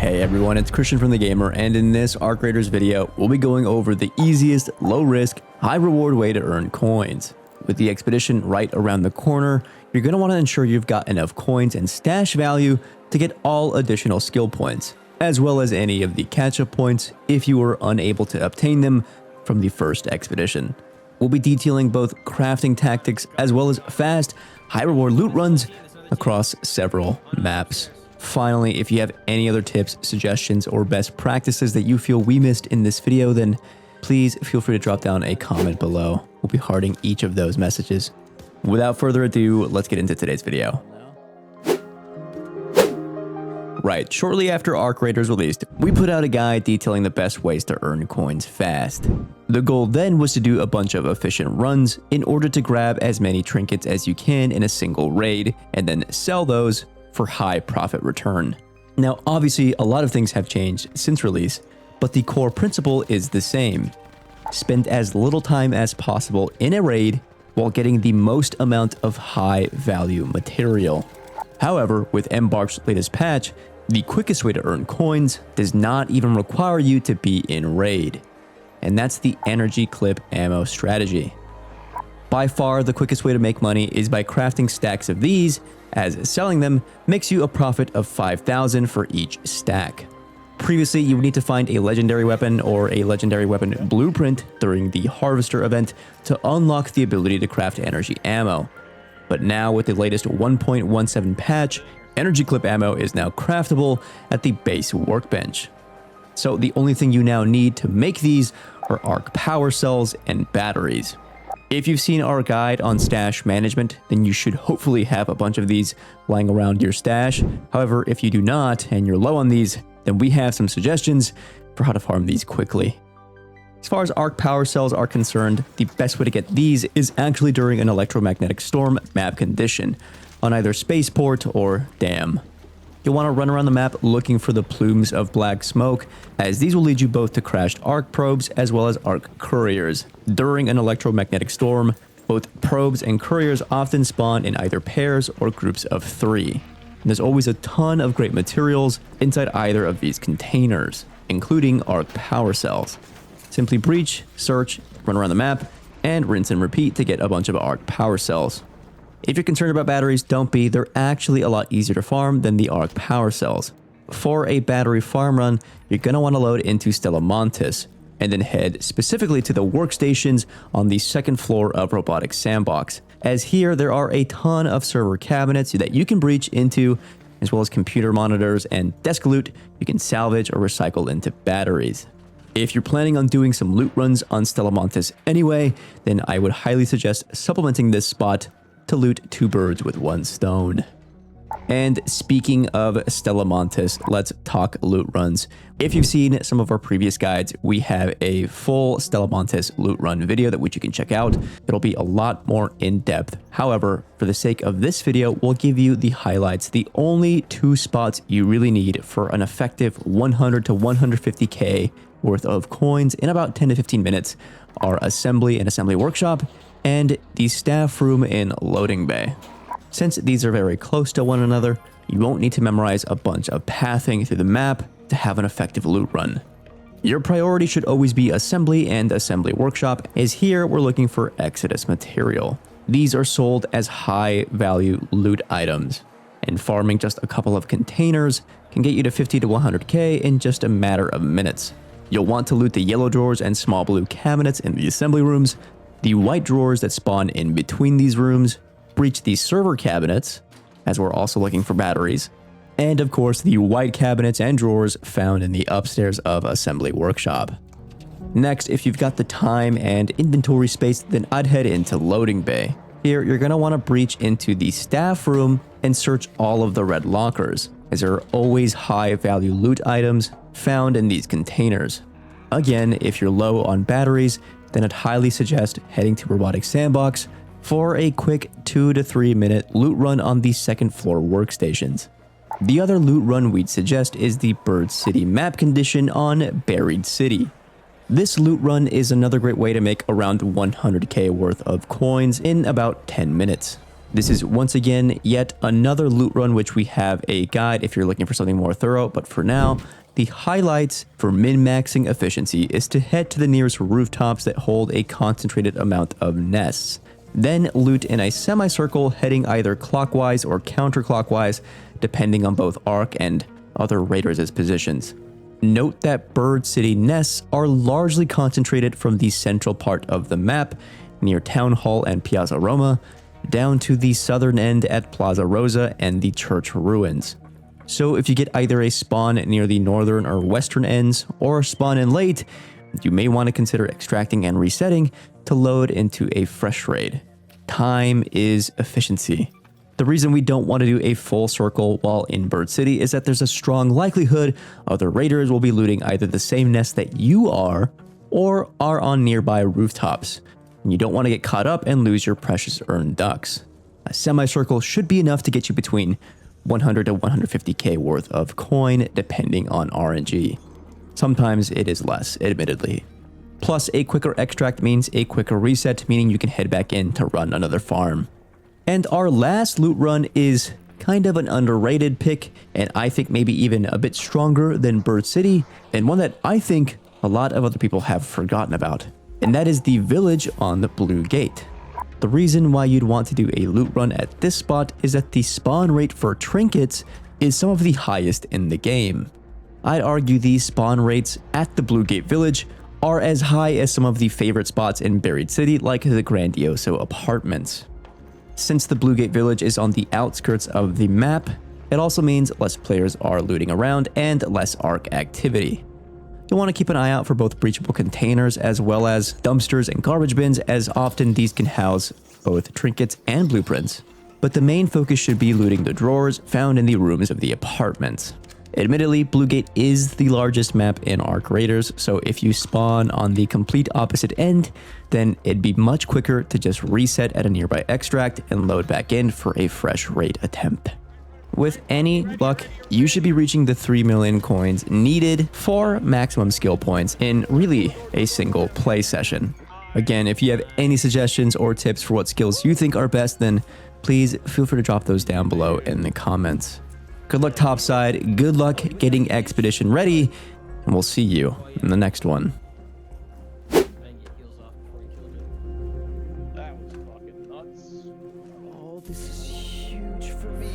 Hey everyone, it's Christian from The Gamer, and in this Arc Raiders video, we'll be going over the easiest, low-risk, high-reward way to earn coins. With the expedition right around the corner, you're going to want to ensure you've got enough coins and stash value to get all additional skill points, as well as any of the catch-up points if you were unable to obtain them from the first expedition. We'll be detailing both crafting tactics as well as fast, high-reward loot runs across several maps. Finally, if you have any other tips, suggestions, or best practices that you feel we missed in this video, then please feel free to drop down a comment below. We'll be hearting each of those messages. Without further ado, let's get into today's video. Right, shortly after Arc Raiders released, we put out a guide detailing the best ways to earn coins fast. The goal then was to do a bunch of efficient runs in order to grab as many trinkets as you can in a single raid, and then sell those for high profit return. Now, obviously, a lot of things have changed since release, but the core principle is the same. Spend as little time as possible in a raid while getting the most amount of high value material. However, with Embark's latest patch, the quickest way to earn coins does not even require you to be in raid, and that's the energy clip ammo strategy. By far, the quickest way to make money is by crafting stacks of these, as selling them makes you a profit of 5,000 for each stack. Previously, you would need to find a legendary weapon or a legendary weapon blueprint during the Harvester event to unlock the ability to craft energy ammo. But now with the latest 1.17 patch, energy clip ammo is now craftable at the base workbench. So the only thing you now need to make these are arc power cells and batteries. If you've seen our guide on stash management, then you should hopefully have a bunch of these lying around your stash. However, if you do not and you're low on these, then we have some suggestions for how to farm these quickly. As far as arc power cells are concerned, the best way to get these is actually during an electromagnetic storm map condition on either spaceport or dam. You'll want to run around the map looking for the plumes of black smoke, as these will lead you both to crashed arc probes as well as arc couriers. During an electromagnetic storm, both probes and couriers often spawn in either pairs or groups of 3. And there's always a ton of great materials inside either of these containers, including arc power cells. Simply breach, search, run around the map, and rinse and repeat to get a bunch of arc power cells. If you're concerned about batteries, don't be. They're actually a lot easier to farm than the arc power cells. For a battery farm run, you're going to want to load into Stella Montis and then head specifically to the workstations on the second floor of Robotics Sandbox, as here there are a ton of server cabinets that you can breach into, as well as computer monitors and desk loot you can salvage or recycle into batteries. If you're planning on doing some loot runs on Stella Montis anyway, then I would highly suggest supplementing this spot to loot 2 birds with 1 stone. And speaking of Stella Montis, let's talk loot runs. If you've seen some of our previous guides, we have a full Stella Montis loot run video that which you can check out. It'll be a lot more in-depth. However, for the sake of this video, we'll give you the highlights. The only 2 spots you really need for an effective 100 to 150k worth of coins in about 10 to 15 minutes are assembly and assembly workshop and the staff room in loading bay. Since these are very close to one another, you won't need to memorize a bunch of pathing through the map to have an effective loot run. Your priority should always be assembly and assembly workshop, as here we're looking for Exodus material. These are sold as high value loot items, and farming just a couple of containers can get you to 50 to 100k in just a matter of minutes. You'll want to loot the yellow drawers and small blue cabinets in the assembly rooms, the white drawers that spawn in between these rooms, breach the server cabinets, as we're also looking for batteries, and of course the white cabinets and drawers found in the upstairs of assembly workshop. Next, if you've got the time and inventory space, then I'd head into loading bay. Here, you're going to want to breach into the staff room and search all of the red lockers, as there are always high value loot items found in these containers. Again, if you're low on batteries, then I'd highly suggest heading to Robotics Sandbox for a quick 2 to 3 minute loot run on the second floor workstations. The other loot run we'd suggest is the Bird City map condition on Buried City. This loot run is another great way to make around 100k worth of coins in about 10 minutes. This is once again yet another loot run, which we have a guide if you're looking for something more thorough, but for now, the highlights for min-maxing efficiency is to head to the nearest rooftops that hold a concentrated amount of nests. Then loot in a semicircle heading either clockwise or counterclockwise, depending on both Ark and other raiders' positions. Note that Bird City nests are largely concentrated from the central part of the map, near Town Hall and Piazza Roma, down to the southern end at Plaza Rosa and the church ruins. So if you get either a spawn near the northern or western ends, or spawn in late, you may want to consider extracting and resetting to load into a fresh raid. Time is efficiency. The reason we don't want to do a full circle while in Bird City is that there's a strong likelihood other raiders will be looting either the same nest that you are, or are on nearby rooftops. And you don't want to get caught up and lose your precious earned ducks. A semicircle should be enough to get you between 100 to 150k worth of coin, depending on RNG. Sometimes it is less, admittedly. Plus, a quicker extract means a quicker reset, meaning you can head back in to run another farm. And our last loot run is kind of an underrated pick, and I think maybe even a bit stronger than Bird City, and one that I think a lot of other people have forgotten about. And that is the village on the Blue Gate. The reason why you'd want to do a loot run at this spot is that the spawn rate for trinkets is some of the highest in the game. I'd argue these spawn rates at the Blue Gate Village are as high as some of the favorite spots in Buried City, like the Grandioso Apartments. Since the Blue Gate Village is on the outskirts of the map, it also means less players are looting around and less Ark activity. You'll want to keep an eye out for both breachable containers as well as dumpsters and garbage bins, as often these can house both trinkets and blueprints. But the main focus should be looting the drawers found in the rooms of the apartments. Admittedly, Blue Gate is the largest map in Ark Raiders, so if you spawn on the complete opposite end, then it'd be much quicker to just reset at a nearby extract and load back in for a fresh raid attempt. With any luck, you should be reaching the 3 million coins needed for maximum skill points in really a single play session. Again, if you have any suggestions or tips for what skills you think are best, then please feel free to drop those down below in the comments. Good luck topside, good luck getting Expedition ready, and we'll see you in the next one. That was fucking nuts. Oh, this is huge for me.